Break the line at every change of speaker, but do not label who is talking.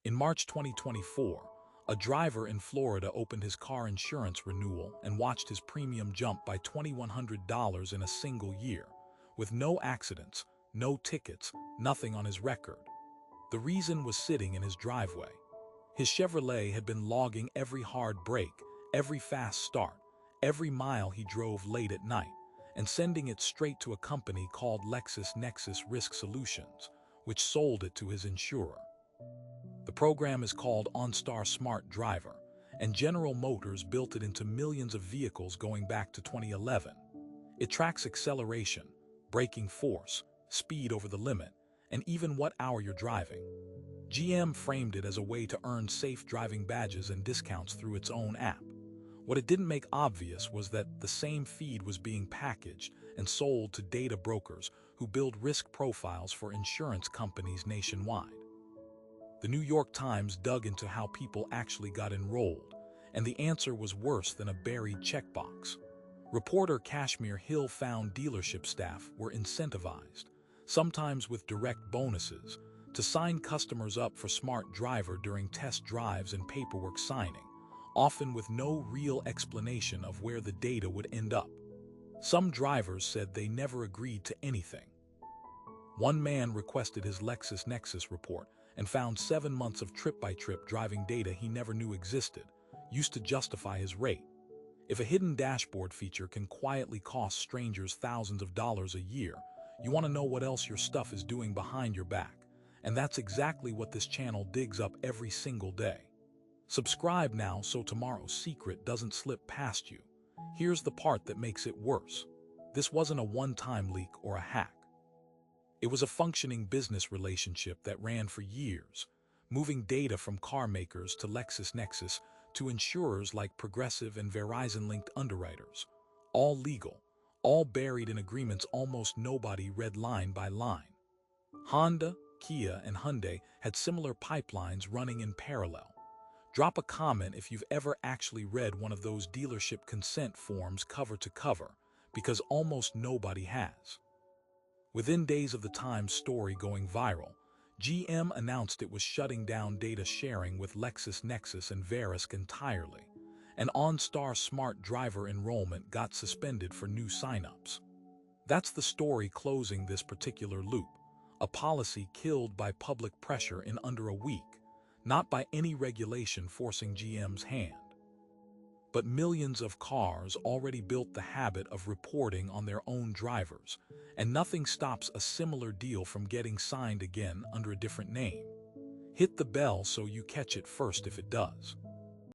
In March 2024, a driver in Florida opened his car insurance renewal and watched his premium jump by $2,100 in a single year, with no accidents, no tickets, nothing on his record. The reason was sitting in his driveway. His Chevrolet had been logging every hard brake, every fast start, every mile he drove late at night, and sending it straight to a company called LexisNexis Risk Solutions, which sold it to his insurer. The program is called OnStar's Smart Driver, and General Motors built it into millions of vehicles going back to 2011. It tracks acceleration, braking force, speed over the limit, and even what hour you're driving. GM framed it as a way to earn safe driving badges and discounts through its own app. What it didn't make obvious was that the same feed was being packaged and sold to data brokers who build risk profiles for insurance companies nationwide. The New York Times dug into how people actually got enrolled, and the answer was worse than a buried checkbox. Reporter Kashmir Hill found dealership staff were incentivized, sometimes with direct bonuses, to sign customers up for Smart Driver during test drives and paperwork signing, often with no real explanation of where the data would end up. Some drivers said they never agreed to anything. One man requested his LexisNexis report and found 7 months of trip-by-trip driving data he never knew existed, used to justify his rate. If a hidden dashboard feature can quietly cost strangers thousands of dollars a year, you want to know what else your stuff is doing behind your back. And that's exactly what this channel digs up every single day. Subscribe now so tomorrow's secret doesn't slip past you. Here's the part that makes it worse. This wasn't a one-time leak or a hack. It was a functioning business relationship that ran for years, moving data from car makers to LexisNexis to insurers like Progressive and Verizon-linked underwriters. All legal, all buried in agreements almost nobody read line by line. Honda, Kia, and Hyundai had similar pipelines running in parallel. Drop a comment if you've ever actually read one of those dealership consent forms cover to cover, because almost nobody has. Within days of the Times story going viral, GM announced it was shutting down data sharing with LexisNexis and Verisk entirely, and OnStar's Smart Driver enrollment got suspended for new signups. That's the story closing this particular loop, a policy killed by public pressure in under a week, not by any regulation forcing GM's hand. But millions of cars already built the habit of reporting on their own drivers, and nothing stops a similar deal from getting signed again under a different name. Hit the bell so you catch it first if it does.